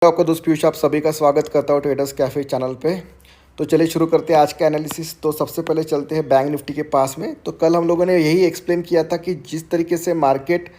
आपका दोस्त पीयूष, आप सभी का स्वागत करता हूँ ट्रेडर्स कैफे चैनल पे। तो चलिए शुरू करते हैं आज का एनालिसिस। तो सबसे पहले चलते हैं बैंक निफ्टी के पास में। तो कल हम लोगों ने यही एक्सप्लेन किया था कि जिस तरीके से मार्केट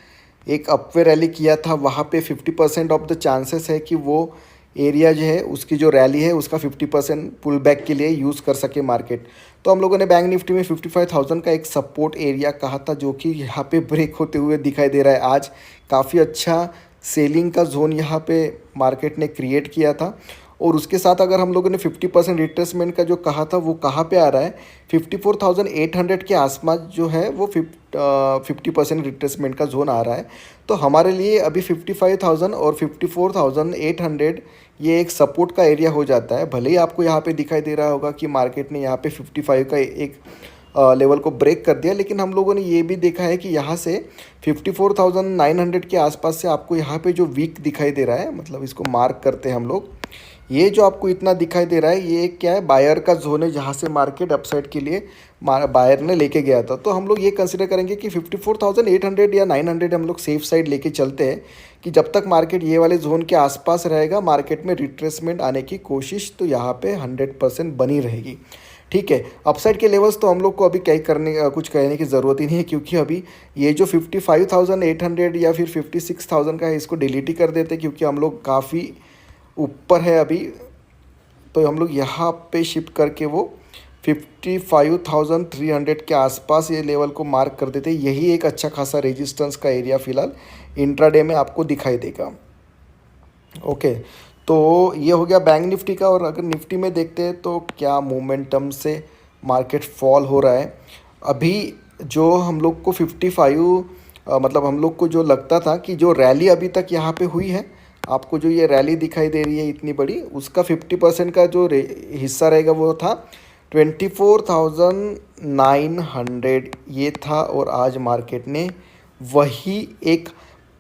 एक अपवे रैली किया था, वहाँ पे 50% ऑफ द चांसेस है कि वो एरिया जो है उसकी जो रैली है उसका 50% पुल बैक के लिए यूज़ कर सके मार्केट। तो हम लोगों ने बैंक निफ्टी में 55,000 का एक सपोर्ट एरिया कहा था, जो कि यहाँ पे ब्रेक होते हुए दिखाई दे रहा है। आज काफ़ी अच्छा सेलिंग का जोन यहाँ पे मार्केट ने क्रिएट किया था। और उसके साथ अगर हम लोगों ने 50% रिट्रेसमेंट का जो कहा था वो कहाँ पे आ रहा है, 54,800 के आसपास जो है वो 50% रिट्रेसमेंट का जोन आ रहा है। तो हमारे लिए अभी 55,000 और 54,800 ये एक सपोर्ट का एरिया हो जाता है। भले ही आपको यहाँ पे दिखाई दे रहा होगा कि मार्केट ने यहाँ पे 55 का एक लेवल को ब्रेक कर दिया, लेकिन हम लोगों ने ये भी देखा है कि यहाँ से 54,900 के आसपास से आपको यहाँ पे जो वीक दिखाई दे रहा है, मतलब इसको मार्क करते हैं हम लोग, ये जो आपको इतना दिखाई दे रहा है ये क्या है, बायर का जोन है, जहाँ से मार्केट अपसाइड के लिए बायर ने लेके गया था। तो हम लोग ये कंसिडर करेंगे कि 54,800 या 900 हम लोग सेफ साइड लेके चलते हैं कि जब तक मार्केट ये वाले जोन के आसपास रहेगा, मार्केट में रिट्रेसमेंट आने की कोशिश तो यहाँ पे 100% बनी रहेगी। ठीक है, अपसाइड के लेवल्स तो हम लोग को अभी कुछ कहने की ज़रूरत ही नहीं है, क्योंकि अभी ये जो 55,800 या फिर 56,000 का है, इसको डिलीट ही कर देते, क्योंकि हम लोग काफ़ी ऊपर है अभी। तो हम लोग यहाँ पे शिफ्ट करके वो 55,300 के आसपास ये लेवल को मार्क कर देते। यही एक अच्छा खासा रेजिस्टेंस का एरिया फ़िलहाल इंट्राडे में आपको दिखाई देगा। ओके, तो ये हो गया बैंक निफ्टी का। और अगर निफ्टी में देखते हैं तो क्या मोमेंटम से मार्केट फॉल हो रहा है। अभी जो हम लोग को 55 मतलब हम लोग को जो लगता था कि जो रैली अभी तक यहाँ पे हुई है, आपको जो ये रैली दिखाई दे रही है इतनी बड़ी, उसका 50% का जो हिस्सा रहेगा वो था 24,900 ये था। और आज मार्केट ने वही एक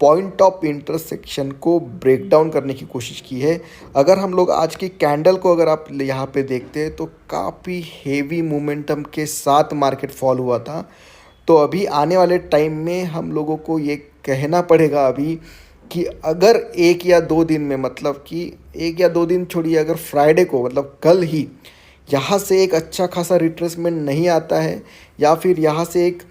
पॉइंट ऑफ इंटरसेक्शन को ब्रेक डाउन करने की कोशिश की है। अगर हम लोग आज की कैंडल को अगर आप यहाँ पे देखते हैं तो काफ़ी हेवी मोमेंटम के साथ मार्केट फॉल हुआ था। तो अभी आने वाले टाइम में हम लोगों को ये कहना पड़ेगा अभी कि अगर एक या दो दिन में, मतलब कि एक या दो दिन छोड़िए, अगर फ्राइडे को मतलब कल ही यहाँ से एक अच्छा खासा रिट्रेसमेंट नहीं आता है, या फिर यहाँ से एक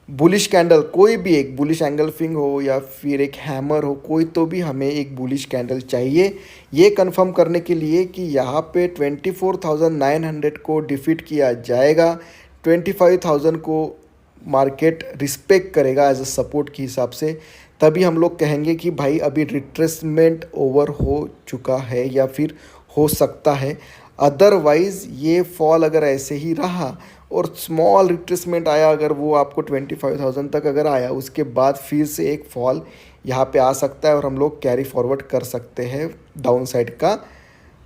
बुलिश कैंडल, कोई भी एक बुलिश एंगल्फिंग हो या फिर एक हैमर हो, कोई तो भी हमें एक बुलिश कैंडल चाहिए ये कंफर्म करने के लिए कि यहाँ पे 24,900 को डिफीट किया जाएगा। 25,000 को मार्केट रिस्पेक्ट करेगा एज अ सपोर्ट के हिसाब से, तभी हम लोग कहेंगे कि भाई अभी रिट्रेसमेंट ओवर हो चुका है या फिर हो सकता है। अदरवाइज़ ये फॉल अगर ऐसे ही रहा और स्मॉल रिट्रेसमेंट आया, अगर वो आपको 25,000 तक अगर आया, उसके बाद फिर से एक फॉल यहाँ पे आ सकता है और हम लोग कैरी फॉरवर्ड कर सकते हैं डाउन साइड का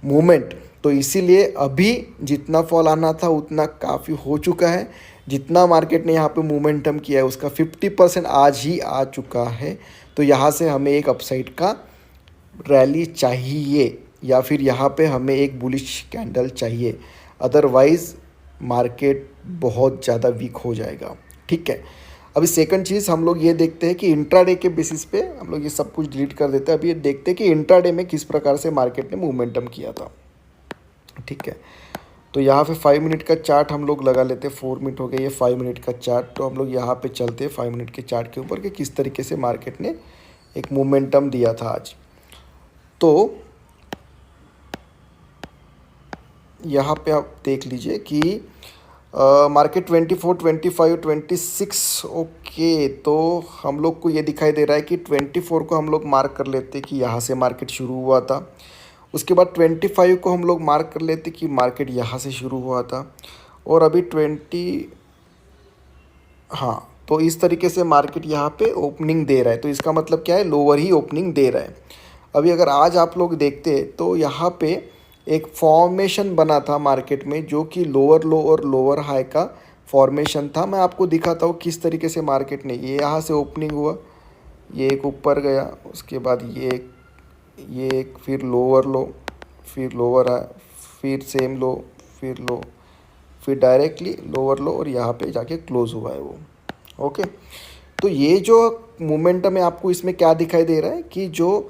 मूवमेंट। तो इसीलिए अभी जितना फॉल आना था उतना काफ़ी हो चुका है। जितना मार्केट ने यहाँ पे मोमेंटम किया है उसका 50% आज ही आ चुका है। तो यहाँ से हमें एक अपसाइड का रैली चाहिए या फिर यहाँ पे हमें एक बुलिश कैंडल चाहिए, अदरवाइज़ मार्केट बहुत ज़्यादा वीक हो जाएगा। ठीक है, अभी सेकंड चीज़ हम लोग ये देखते हैं कि इंट्राडे के बेसिस पे हम लोग ये सब कुछ डिलीट कर देते हैं। अभी ये देखते हैं कि इंट्राडे में किस प्रकार से मार्केट ने मोमेंटम किया था। ठीक है, तो यहाँ पे 5 मिनट का चार्ट हम लोग लगा लेते हैं। 4 मिनट हो गए, ये 5 मिनट का चार्ट। तो हम लोग यहाँ पे चलते हैं 5 मिनट के चार्ट के ऊपर कि किस तरीके से मार्केट ने एक मोमेंटम दिया था आज। तो यहाँ पे आप देख लीजिए कि मार्केट 24, 25, 26। ओके, तो हम लोग को ये दिखाई दे रहा है कि 24 को हम लोग मार्क कर लेते कि यहाँ से मार्केट शुरू हुआ था। उसके बाद 25 को हम लोग मार्क कर लेते कि मार्केट यहाँ से शुरू हुआ था। और अभी 20, हाँ, तो इस तरीके से मार्केट यहाँ पे ओपनिंग दे रहा है। तो इसका मतलब क्या है, लोअर ही ओपनिंग दे रहा है। अभी अगर आज आप लोग देखते तो यहाँ पे एक फॉर्मेशन बना था मार्केट में, जो कि लोअर लो और लोअर हाई का फॉर्मेशन था। मैं आपको दिखाता हूँ किस तरीके से मार्केट ने, ये यहाँ से ओपनिंग हुआ, ये एक ऊपर गया, उसके बाद ये एक फिर लोअर लो, फिर लोअर हाई, फिर सेम लो, फिर लो, फिर डायरेक्टली लोअर लो और यहाँ पे जाके क्लोज हुआ है वो। ओके, तो ये जो मोमेंटम है आपको इसमें क्या दिखाई दे रहा है कि जो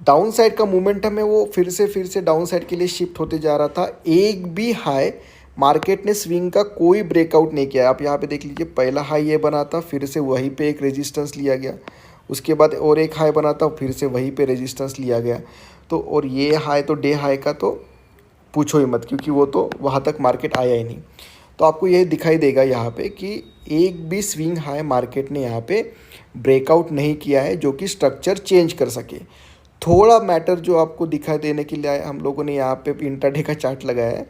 डाउन साइड का मोमेंटम है वो फिर से डाउन साइड के लिए शिफ्ट होते जा रहा था। एक भी हाई मार्केट ने स्विंग का कोई ब्रेकआउट नहीं किया। आप यहाँ पे देख लीजिए, पहला हाई ये बना था, फिर से वहीं पे एक रेजिस्टेंस लिया गया, उसके बाद और एक हाई बना था, फिर से वहीं पे रेजिस्टेंस लिया गया। तो और ये हाई तो डे हाई का तो पूछो ही मत, क्योंकि वो तो वहाँ तक मार्केट आया ही नहीं। तो आपको ये दिखाई देगा यहाँ पे कि एक भी स्विंग हाई मार्केट ने यहाँ पे ब्रेकआउट नहीं किया है जो कि स्ट्रक्चर चेंज कर सके। थोड़ा मैटर जो आपको दिखाई देने के लिए हम लोगों ने यहाँ पे इंट्राडे का चार्ट लगाया है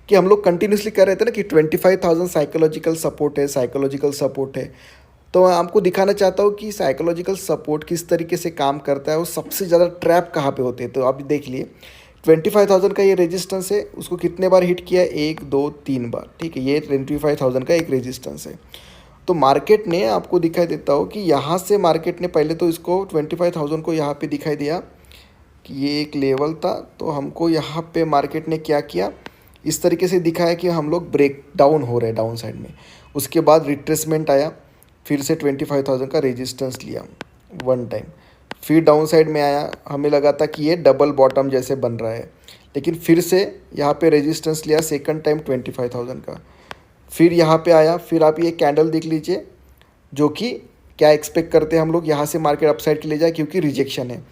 कि हम लोग कंटिन्यूसली कर रहे थे ना कि 25,000 साइकोलॉजिकल सपोर्ट है, साइकोलॉजिकल सपोर्ट है। तो मैं आपको दिखाना चाहता हूँ कि साइकोलॉजिकल सपोर्ट किस तरीके से काम करता है और सबसे ज़्यादा ट्रैप कहाँ पे होते हैं। तो आप देख लिए 25,000 का ये रेजिस्टेंस है, उसको कितने बार हिट किया है, 1 2 3 बार, ठीक है। ये 25,000 का एक रेजिस्टेंस है। तो मार्केट ने आपको दिखाई देता हो कि यहाँ से मार्केट ने पहले तो इसको 25,000 को यहाँ पे दिखाई दिया कि ये एक लेवल था। तो हमको यहाँ पे मार्केट ने क्या किया, इस तरीके से दिखाया कि हम लोग ब्रेक डाउन हो रहे हैं डाउन साइड में। उसके बाद रिट्रेसमेंट आया, फिर से 25,000 का रेजिस्टेंस लिया वन टाइम, फिर डाउन साइड में आया। हमें लगा था कि ये डबल बॉटम जैसे बन रहा है, लेकिन फिर से यहाँ पे रेजिस्टेंस लिया सेकंड टाइम 25,000 का। फिर यहाँ पे आया, फिर आप ये कैंडल देख लीजिए, जो कि क्या एक्सपेक्ट करते हैं हम लोग, यहाँ से मार्केट अपसाइड के ले जाए क्योंकि रिजेक्शन है।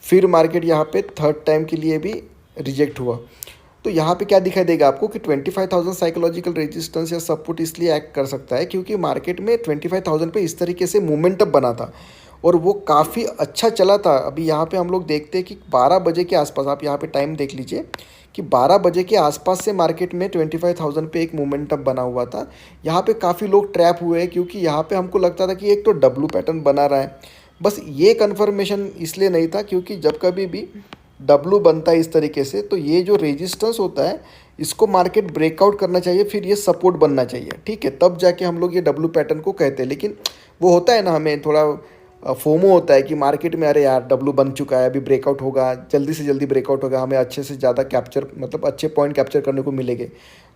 फिर मार्केट यहाँ पे थर्ड टाइम के लिए भी रिजेक्ट हुआ। तो यहाँ पे क्या दिखाई देगा आपको कि 25,000 साइकोलॉजिकल रेजिस्टेंस या सपोर्ट इसलिए एक्ट कर सकता है क्योंकि मार्केट में 25,000 पे इस तरीके से मोमेंटम बना था और वो काफ़ी अच्छा चला था। अभी यहाँ पे हम लोग देखते हैं कि 12 बजे के आसपास, आप यहाँ पे टाइम देख लीजिए कि 12 बजे के आसपास से मार्केट में 25,000 पे एक मोमेंटम बना हुआ था। यहाँ पे काफ़ी लोग ट्रैप हुए हैं क्योंकि यहाँ पे हमको लगता था कि एक तो डब्लू पैटर्न बना रहा है, बस ये कन्फर्मेशन इसलिए नहीं था क्योंकि जब कभी भी डब्लू बनता है इस तरीके से तो ये जो रेजिस्टेंस होता है इसको मार्केट ब्रेकआउट करना चाहिए, फिर ये सपोर्ट बनना चाहिए, ठीक है। तब जाके हम लोग ये डब्लू पैटर्न को कहते हैं। लेकिन वो होता है ना, हमें थोड़ा फोमो होता है कि मार्केट में अरे यार डब्लू बन चुका है, अभी ब्रेकआउट होगा, जल्दी से जल्दी ब्रेकआउट होगा, हमें अच्छे से ज़्यादा कैप्चर मतलब अच्छे पॉइंट कैप्चर करने को मिलेंगे।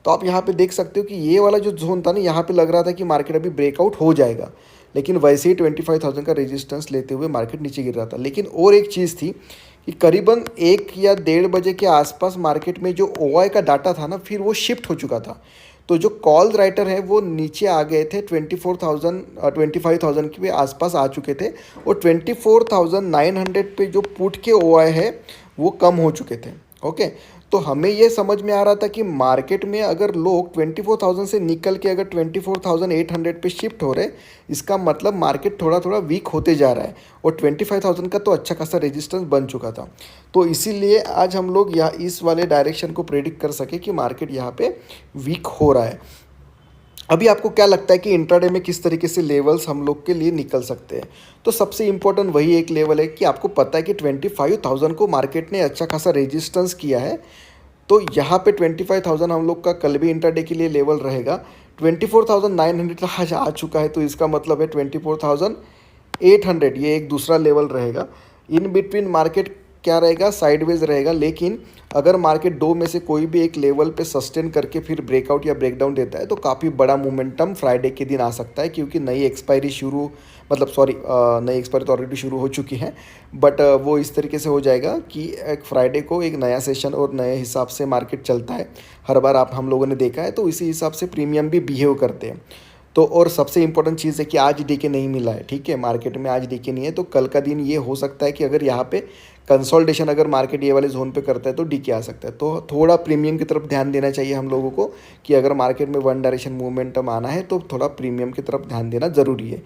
तो आप यहाँ पे देख सकते हो कि ये वाला जो जोन था ना, यहाँ पे लग रहा था कि मार्केट अभी ब्रेकआउट हो जाएगा, लेकिन वैसे ही 25,000 का रेजिस्टेंस लेते हुए मार्केट नीचे गिर रहा था। लेकिन और एक चीज़ थी कि करीबन 1 या 1:30 बजे के आसपास मार्केट में जो ओआई का डाटा था ना, फिर वो शिफ्ट हो चुका था। तो जो कॉल राइटर है वो नीचे आ गए थे, 25,000 के आसपास आ चुके थे और 24,900 पे जो पुट के ओआई है वो कम हो चुके थे। ओके, तो हमें ये समझ में आ रहा था कि मार्केट में अगर लोग 24,000 से निकल के अगर 24,800 पे शिफ्ट हो रहे, इसका मतलब मार्केट थोड़ा थोड़ा वीक होते जा रहा है और 25,000 का तो अच्छा खासा रेजिस्टेंस बन चुका था। तो इसीलिए आज हम लोग यहाँ इस वाले डायरेक्शन को प्रेडिक्ट कर सके कि मार्केट यहाँ पे वीक हो रहा है। अभी आपको क्या लगता है कि इंट्राडे में किस तरीके से लेवल्स हम लोग के लिए निकल सकते हैं? तो सबसे इम्पोर्टेंट वही एक लेवल है कि आपको पता है कि 25,000 को मार्केट ने अच्छा खासा रेजिस्टेंस किया है। तो यहाँ पे 25,000 हम लोग का कल भी इंट्राडे के लिए लेवल रहेगा। 24,900 आज आ चुका है, तो इसका मतलब है 24,800 ये एक दूसरा लेवल रहेगा। इन बिटवीन मार्केट क्या रहेगा, साइडवेज रहेगा। लेकिन अगर मार्केट दो में से कोई भी एक लेवल पे सस्टेन करके फिर ब्रेकआउट या ब्रेकडाउन देता है तो काफ़ी बड़ा मोमेंटम फ्राइडे के दिन आ सकता है, क्योंकि नई एक्सपायरी नई एक्सपायरी तो ऑलरेडी शुरू हो चुकी है, बट वो इस तरीके से हो जाएगा कि एक फ्राइडे को एक नया सेशन और नए हिसाब से मार्केट चलता है। हर बार हम लोगों ने देखा है, तो इसी हिसाब से प्रीमियम भी बिहेव करते हैं। तो और सबसे इंपॉर्टेंट चीज़ है कि आज डीके नहीं मिला है, ठीक है, मार्केट में आज डीके नहीं है। तो कल का दिन ये हो सकता है कि अगर यहाँ पे कंसोलिडेशन अगर मार्केट ये वाले जोन पे करता है तो डीके आ सकता है। तो थोड़ा प्रीमियम की तरफ ध्यान देना चाहिए हम लोगों को कि अगर मार्केट में वन डायरेक्शन मूवमेंटम आना है तो थोड़ा प्रीमियम की तरफ ध्यान देना ज़रूरी है।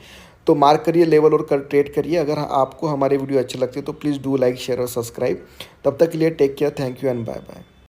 तो मार्क करिए लेवल और ट्रेड करिए। अगर आपको हमारे वीडियो अच्छे लगते हैं तो प्लीज़ डू लाइक शेयर और सब्सक्राइब। तब तक के लिए take care, thank you and bye bye.